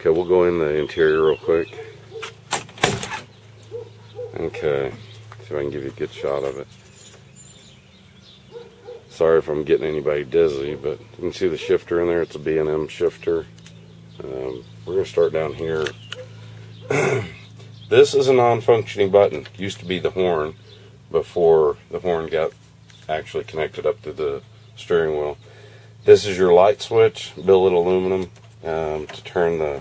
Okay, we'll go in the interior real quick. Okay, see if I can give you a good shot of it. Sorry if I'm getting anybody dizzy, but you can see the shifter in there. It's a B&M shifter. We're going to start down here. This is a non-functioning button. It used to be the horn before the horn got actually connected up to the steering wheel. This is your light switch, billet aluminum, to turn the...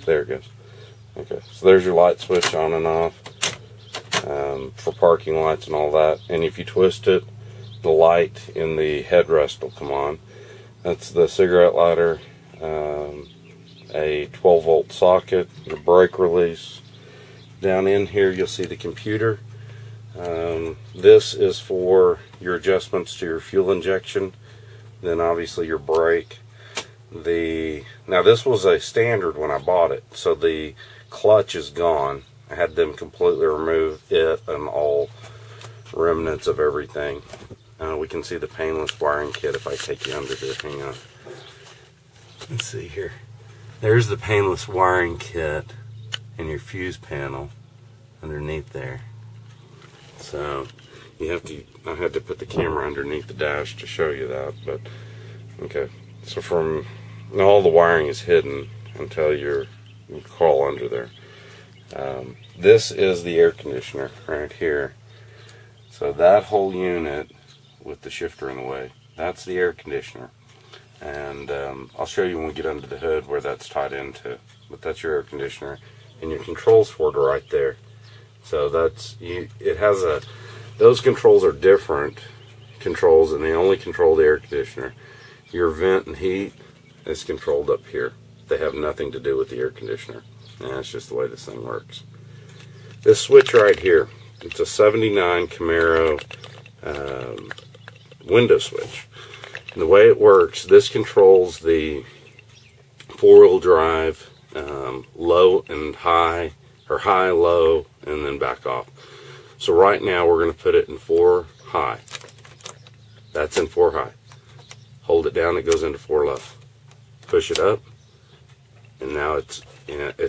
there it goes. Okay, so there's your light switch on and off for parking lights and all that. And if you twist it, the light in the headrest will come on. That's the cigarette lighter, a 12-volt socket, your brake release. Down in here you'll see the computer. This is for your adjustments to your fuel injection, then obviously your brake. Now this was a standard when I bought it, so the clutch is gone. I had them completely remove it and all remnants of everything. We can see the painless wiring kit if I take you under here. Hang on. Let's see here. There's the painless wiring kit and your fuse panel underneath there. So you have to, I had to put the camera underneath the dash to show you that, but okay. So from, now all the wiring is hidden until you crawl under there. This is the air conditioner right here. So that whole unit with the shifter in the way, that's the air conditioner. And I'll show you when we get under the hood where that's tied into. But that's your air conditioner, and your controls for it are right there. So that's it has a, those controls are different controls, and they only control the air conditioner. Your vent and heat is controlled up here. They have nothing to do with the air conditioner. And that's just the way this thing works. This switch right here, it's a 79 Camaro window switch. And the way it works, this controls the four-wheel drive, low and high, or high, low, and then back off. So right now we're going to put it in 4 high. That's in 4 high. Hold it down, it goes into 4 low. Push it up, and now it's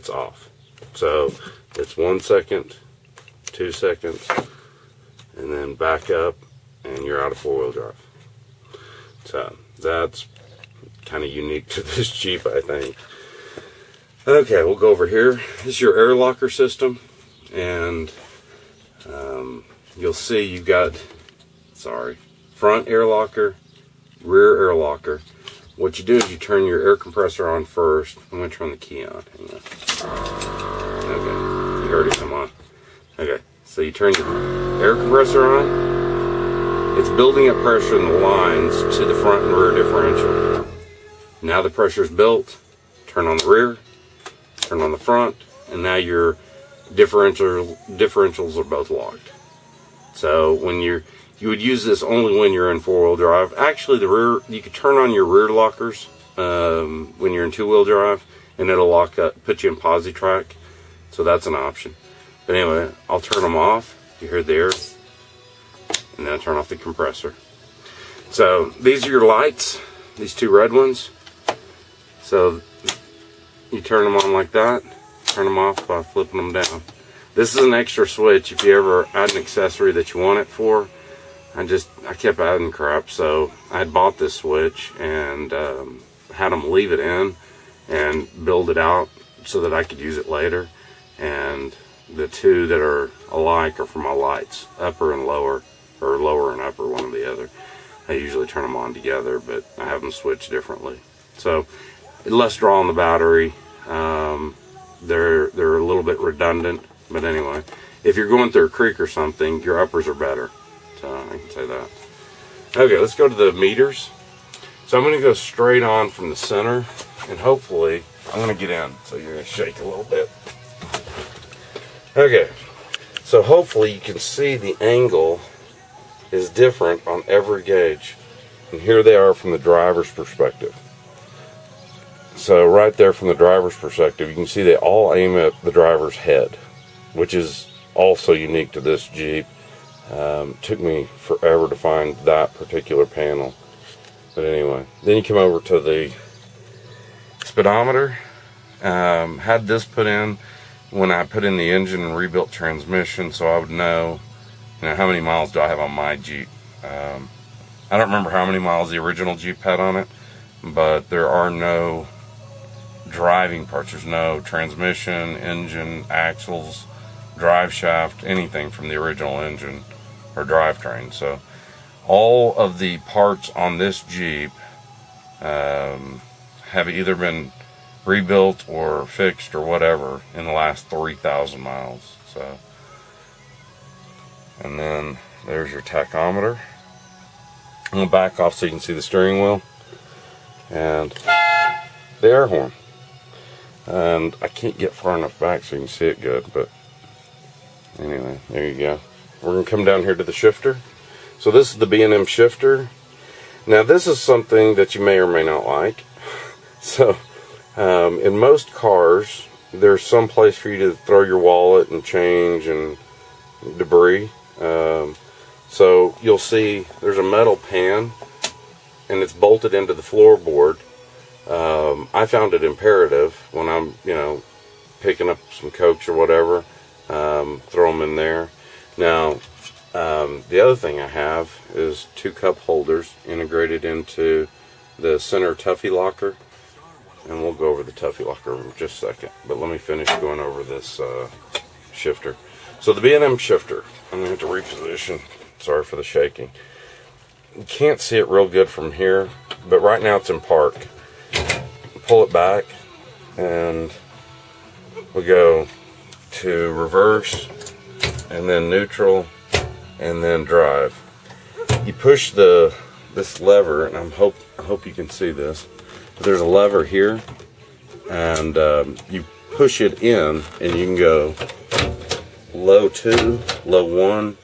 off. So it's 1 second, 2 seconds, and then back up, and you're out of 4-wheel drive. So that's kind of unique to this Jeep, I think. Okay, we'll go over here. This is your air locker system, and you'll see you've got, front air locker, rear air locker. What you do is you turn your air compressor on first. I'm going to turn the key on. Hang on. Okay, you heard it come on. Okay, so you turn your air compressor on. It's building up pressure in the lines to the front and rear differential. Now the pressure is built. Turn on the rear, turn on the front, and now your differentials are both locked. So when you would use this only when you're in 4-wheel drive. Actually, the rear, you could turn on your rear lockers when you're in 2-wheel drive, and it'll lock up, put you in posi track. So that's an option. But anyway, I'll turn them off. You heard the air. And then turn off the compressor. So these are your lights, these 2 red ones. So you turn them on like that, turn them off by flipping them down. This is an extra switch if you ever add an accessory that you want it for. I kept adding crap, so I had bought this switch and had them leave it in and build it out so that I could use it later. And the 2 that are alike are for my lights, upper and lower, or lower and upper, one or the other. I usually turn them on together, but I have them switched differently. So less draw on the battery. They're a little bit redundant, but anyway, if you're going through a creek or something, your uppers are better. So I can say that. Okay, let's go to the meters. So I'm going to go straight on from the center, and hopefully I'm going to get in. So you're going to shake a little bit. Okay, so hopefully you can see the angle is different on every gauge, and here they are from the driver's perspective. So right there from the driver's perspective, you can see they all aim at the driver's head, which is also unique to this Jeep. Took me forever to find that particular panel, but anyway, then you come over to the speedometer. Had this put in when I put in the engine and rebuilt transmission, so I would know, how many miles do I have on my Jeep. I don't remember how many miles the original Jeep had on it, but there are no driving parts. There's no transmission, engine, axles, drive shaft, anything from the original engine or drivetrain. So all of the parts on this Jeep have either been rebuilt or fixed or whatever in the last 3,000 miles. So, and then there's your tachometer. I'm going to back off so you can see the steering wheel and the air horn. And I can't get far enough back so you can see it good, but anyway, there you go. We're going to come down here to the shifter. So this is the B&M shifter. Now this is something that you may or may not like. So in most cars, there's some place for you to throw your wallet and change and debris. So you'll see there's a metal pan and it's bolted into the floorboard. I found it imperative when I'm, picking up some Cokes or whatever, throw them in there. Now, the other thing I have is 2 cup holders integrated into the center Tuffy locker. And we'll go over the Tuffy locker in just a second. But let me finish going over this shifter. So the B&M shifter, I'm going to have to reposition. Sorry for the shaking. You can't see it real good from here, but right now it's in park. Pull it back, and we go to reverse, and then neutral, and then drive. You push this lever, and I hope you can see this. But there's a lever here, and you push it in, and you can go low 2, low 1,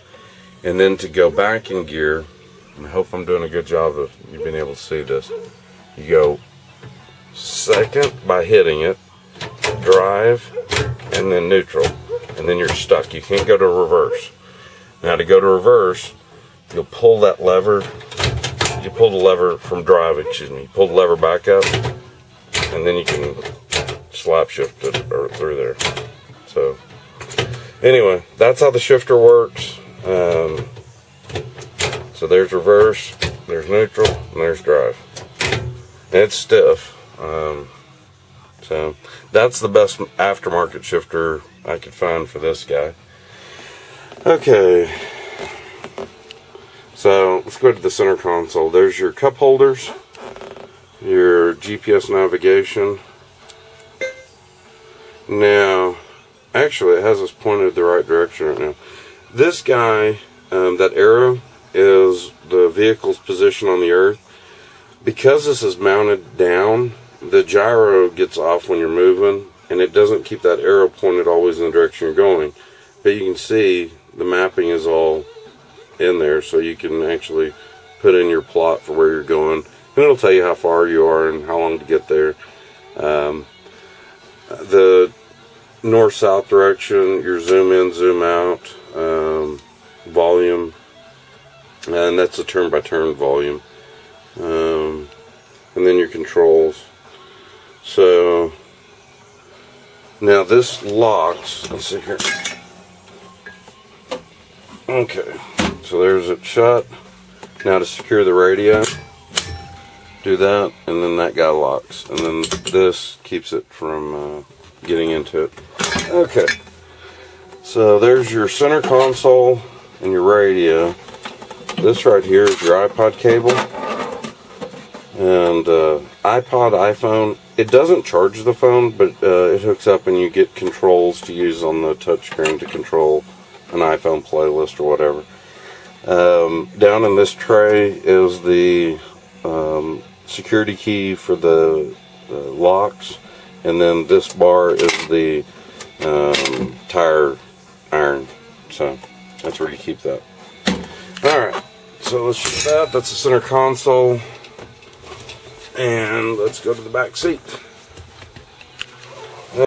and then to go back in gear, and I hope I'm doing a good job of you being able to see this. You go second by hitting it, drive, and then neutral, and then you're stuck. You can't go to reverse. Now to go to reverse, you'll pull that lever. You pull the lever from drive, you pull the lever back up, and then you can slap shift it through there. So anyway, that's how the shifter works. So there's reverse, there's neutral, and there's drive. And it's stiff. So that's the best aftermarket shifter I could find for this guy. Okay, so let's go to the center console. There's your cup holders, your GPS navigation. Now, actually it has us pointed the right direction right now. This guy, that arrow is the vehicle's position on the earth. Because this is mounted down, the gyro gets off when you're moving, and it doesn't keep that arrow pointed always in the direction you're going. But you can see the mapping is all in there, so you can actually put in your plot for where you're going, and it'll tell you how far you are and how long to get there. The north-south direction, your zoom in, zoom out, volume, and that's a turn-by-turn volume. And then your controls. So now this locks. Let's see here. Okay, so there's it shut. Now to secure the radio, do that, and then that guy locks, and then this keeps it from getting into it. Okay, so there's your center console and your radio. This right here is your iPod cable. And iPod, iPhone, it doesn't charge the phone, but it hooks up and you get controls to use on the touchscreen to control an iPhone playlist or whatever. Down in this tray is the security key for the locks, and then this bar is the tire iron. So that's where you keep that. Alright, so let's do that. That's the center console. And let's go to the back seat.